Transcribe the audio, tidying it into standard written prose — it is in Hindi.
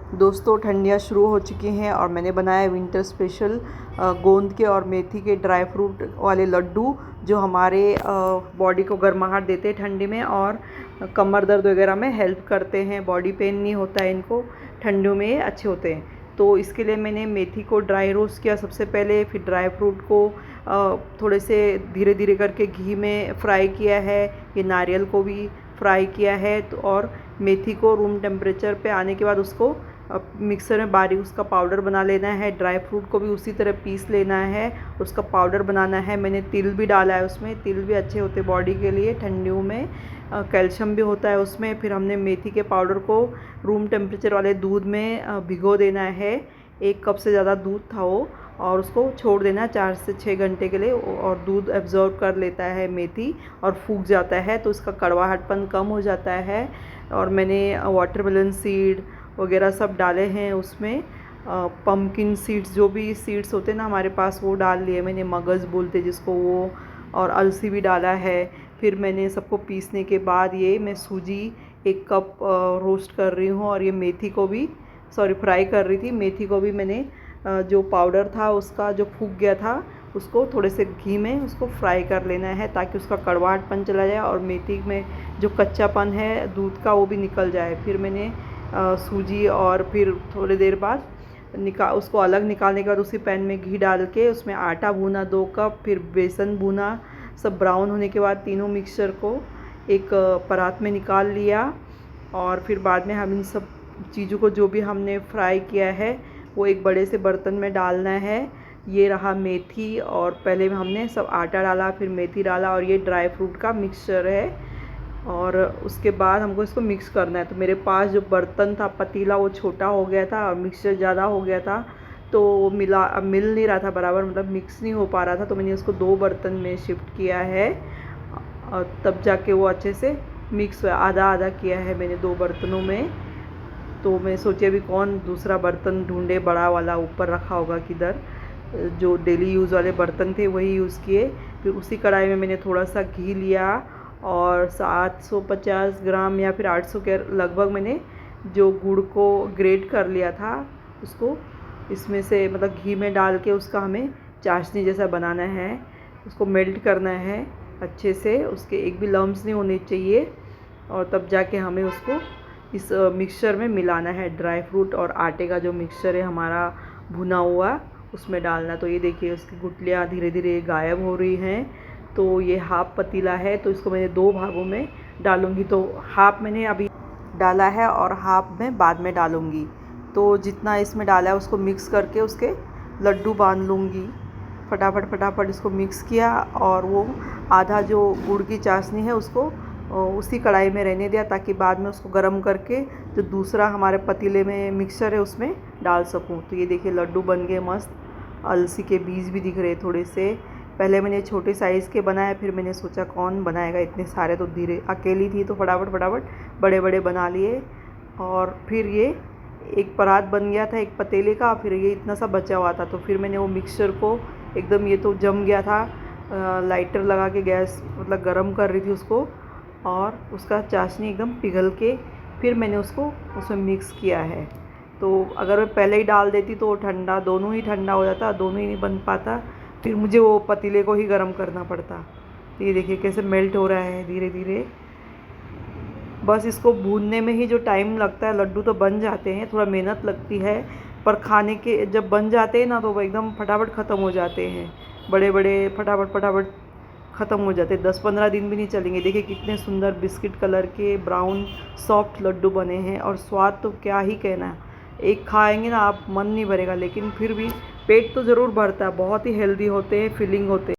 दोस्तों ठंडियाँ शुरू हो चुकी हैं और मैंने बनाया विंटर स्पेशल गोंद के और मेथी के ड्राई फ्रूट वाले लड्डू जो हमारे बॉडी को गर्माहट देते हैं ठंडी में और कमर दर्द वगैरह में हेल्प करते हैं। बॉडी पेन नहीं होता है, इनको ठंडियों में अच्छे होते हैं। तो इसके लिए मैंने मेथी को ड्राई रोस्ट किया सबसे पहले, फिर ड्राई फ्रूट को थोड़े से धीरे धीरे करके घी में फ्राई किया है। ये नारियल को भी फ्राई किया है तो और मेथी को रूम टेम्परेचर पे आने के बाद उसको मिक्सर में बारीक उसका पाउडर बना लेना है। ड्राई फ्रूट को भी उसी तरह पीस लेना है, उसका पाउडर बनाना है। मैंने तिल भी डाला है उसमें, तिल भी अच्छे होते बॉडी के लिए, ठंडियों में कैल्शियम भी होता है उसमें। फिर हमने मेथी के पाउडर को रूम टेम्परेचर वाले दूध में भिगो देना है। 1 कप से ज़्यादा दूध था वो, और उसको छोड़ देना है 4 से 6 घंटे के लिए, और दूध एब्जॉर्ब कर लेता है मेथी और फूक जाता है तो उसका कड़वाहटपन कम हो जाता है। और मैंने वाटरमेलन सीड वगैरह सब डाले हैं उसमें, पम्पकिन सीड्स जो भी सीड्स होते हैं ना हमारे पास वो डाल लिए मैंने, मगज़ बोलते जिसको वो, और अलसी भी डाला है। फिर मैंने सबको पीसने के बाद ये मैं सूजी 1 कप रोस्ट कर रही हूँ, और ये मेथी को भी फ्राई कर रही थी। मेथी को भी मैंने जो पाउडर था उसका जो फूक गया था उसको थोड़े से घी में उसको फ्राई कर लेना है ताकि उसका कड़वाहटपन चला जाए और मेथी में जो कच्चापन है दूध का वो भी निकल जाए। फिर मैंने सूजी और फिर थोड़ी देर बाद उसको अलग निकालने के बाद उसी पैन में घी डाल के उसमें आटा भूना 2 कप, फिर बेसन भूना। सब ब्राउन होने के बाद तीनों मिक्सचर को एक परात में निकाल लिया, और फिर बाद में हम इन सब चीज़ों को जो भी हमने फ्राई किया है वो एक बड़े से बर्तन में डालना है। ये रहा मेथी, और पहले हमने सब आटा डाला, फिर मेथी डाला, और ये ड्राई फ्रूट का मिक्सचर है। और उसके बाद हमको इसको मिक्स करना है। तो मेरे पास जो बर्तन था पतीला वो छोटा हो गया था और मिक्सचर ज़्यादा हो गया था, तो वो मिल नहीं रहा था बराबर, मतलब मिक्स नहीं हो पा रहा था। तो मैंने उसको 2 बर्तन में शिफ्ट किया है और तब जाके वो अच्छे से मिक्स हुआ। आधा आधा किया है मैंने 2 बर्तनों में। तो मैं सोची अभी कौन दूसरा बर्तन ढूंढे, बड़ा वाला ऊपर रखा होगा किधर, जो डेली यूज़ वाले बर्तन थे वही यूज़ किए। फिर उसी कढ़ाई में मैंने थोड़ा सा घी लिया और 750 ग्राम या फिर 800 के लगभग मैंने जो गुड़ को ग्रेट कर लिया था उसको इसमें से मतलब घी में डाल के उसका हमें चाशनी जैसा बनाना है। उसको मेल्ट करना है अच्छे से, उसके एक भी लम्स नहीं होने चाहिए, और तब जाके हमें उसको इस मिक्सचर में मिलाना है। ड्राई फ्रूट और आटे का जो मिक्सचर है हमारा भुना हुआ उसमें डालना। तो ये देखिए उसकी गुठलियाँ धीरे धीरे गायब हो रही हैं। तो ये हाफ पतीला है तो इसको मैंने 2 भागों में डालूँगी। तो हाफ मैंने अभी डाला है और हाफ में बाद में डालूँगी। तो जितना इसमें डाला है उसको मिक्स करके उसके लड्डू बांध लूँगी। फटाफट इसको मिक्स किया, और वो आधा जो गुड़ की चाशनी है उसको उसी कढ़ाई में रहने दिया ताकि बाद में उसको गर्म करके जो दूसरा हमारे पतीले में मिक्सचर है उसमें डाल सकूं। तो ये देखिए लड्डू बन गए मस्त, अलसी के बीज भी दिख रहे थोड़े से। पहले मैंने छोटे साइज़ के बनाए, फिर मैंने सोचा कौन बनाएगा इतने सारे, तो धीरे अकेली थी तो फटाफट बड़े बड़े बना लिए। और फिर ये एक परात बन गया था एक पतीले का, फिर ये इतना सा बचा हुआ था। तो फिर मैंने वो मिक्सचर को एकदम, ये तो जम गया था, लाइटर लगा के गैस मतलब गरम कर रही थी उसको, और उसका चाशनी एकदम पिघल के फिर मैंने उसको उसमें मिक्स किया है। तो अगर मैं पहले ही डाल देती तो ठंडा, दोनों ही ठंडा हो जाता, दोनों ही नहीं बन पाता, फिर मुझे वो पतीले को ही गर्म करना पड़ता। तो ये देखिए कैसे मेल्ट हो रहा है धीरे धीरे। बस इसको भूनने में ही जो टाइम लगता है, लड्डू तो बन जाते हैं, थोड़ा मेहनत लगती है, पर खाने के जब बन जाते हैं ना तो वो एकदम फटाफट ख़त्म हो जाते हैं। बड़े बड़े फटाफट ख़त्म हो जाते हैं, 10-15 दिन भी नहीं चलेंगे। देखिए कितने सुंदर बिस्किट कलर के ब्राउन सॉफ्ट लड्डू बने हैं, और स्वाद तो क्या ही कहना। एक खाएंगे ना आप मन नहीं भरेगा, लेकिन फिर भी पेट तो ज़रूर भरता है। बहुत ही हेल्दी होते हैं, फिलिंग होते हैं।